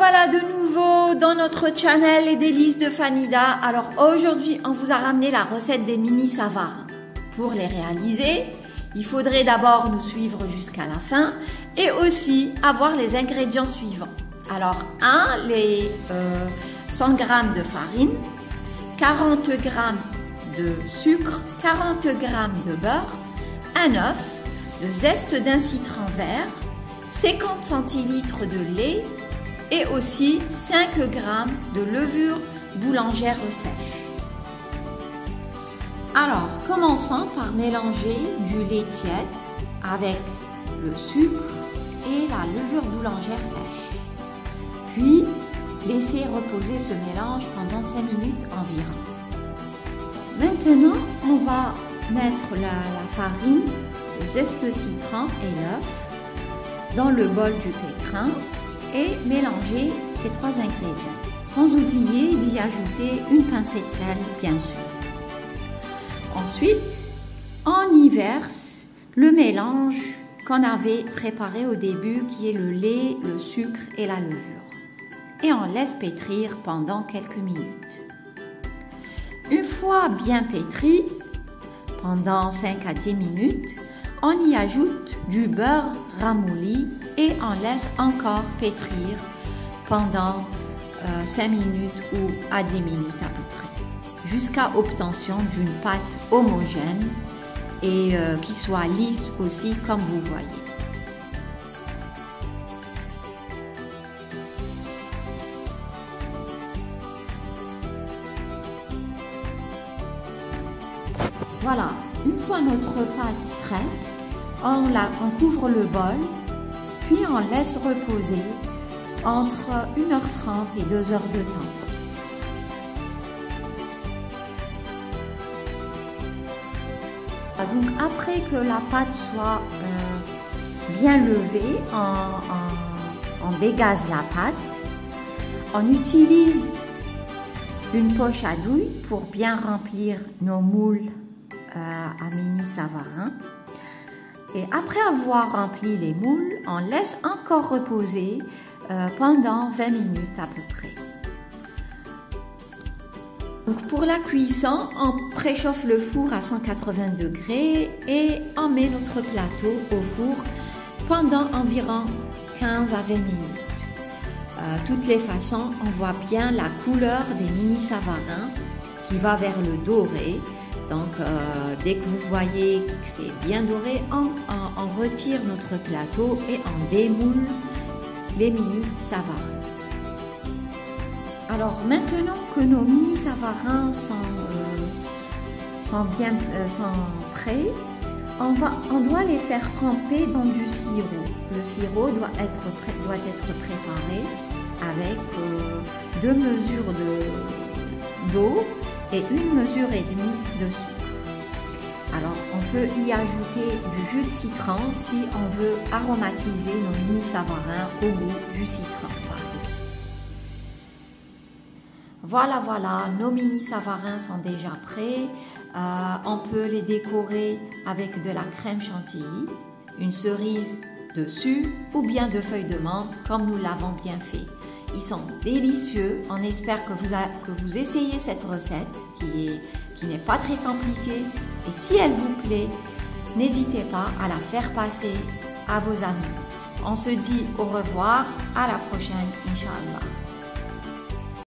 revoilà de nouveau dans notre channel Les Délices de Fanida. Alors aujourd'hui, on vous a ramené la recette des mini savarins. Pour les réaliser, il faudrait d'abord nous suivre jusqu'à la fin et aussi avoir les ingrédients suivants. Alors les 100 g de farine, 40 g de sucre, 40 g de beurre, un œuf, le zeste d'un citron vert, 50 centilitres de lait et aussi 5 g de levure boulangère sèche. Alors, commençons par mélanger du lait tiède avec le sucre et la levure boulangère sèche. Puis, laissez reposer ce mélange pendant 5 minutes environ. Maintenant, on va mettre la farine, le zeste citron et l'œuf dans le bol du pétrin et mélanger ces trois ingrédients, sans oublier d'y ajouter une pincée de sel, bien sûr. Ensuite, on y verse le mélange qu'on avait préparé au début, qui est le lait, le sucre et la levure. Et on laisse pétrir pendant quelques minutes. Une fois bien pétri, pendant 5 à 10 minutes, on y ajoute du beurre ramolli et on laisse encore pétrir pendant 5 minutes ou à 10 minutes à peu près, jusqu'à obtention d'une pâte homogène et qui soit lisse aussi, comme vous voyez. Voilà, une fois notre pâte prête, on couvre le bol, puis on laisse reposer entre 1h30 et 2 heures de temps. Donc après que la pâte soit bien levée, on dégaze la pâte, on utilise une poche à douille pour bien remplir nos moules à mini savarin. Et après avoir rempli les moules, on laisse encore reposer pendant 20 minutes à peu près. Donc pour la cuisson, on préchauffe le four à 180 degrés et on met notre plateau au four pendant environ 15 à 20 minutes. Toutes les façons, on voit bien la couleur des mini savarins qui va vers le doré. Donc, dès que vous voyez que c'est bien doré, on retire notre plateau et on démoule les mini savarins. Alors, maintenant que nos mini savarins sont prêts, on doit les faire tremper dans du sirop. Le sirop doit être préparé avec 2 mesures d'eau et 1 mesure et demie de sucre. Alors, on peut y ajouter du jus de citron si on veut aromatiser nos mini savarins au goût du citron, par exemple. Voilà, nos mini savarins sont déjà prêts. On peut les décorer avec de la crème chantilly, une cerise dessus ou bien de feuilles de menthe comme nous l'avons bien fait. Ils sont délicieux. On espère que vous essayez cette recette qui n'est pas très compliquée. Et si elle vous plaît, n'hésitez pas à la faire passer à vos amis. On se dit au revoir, à la prochaine, Inch'Allah.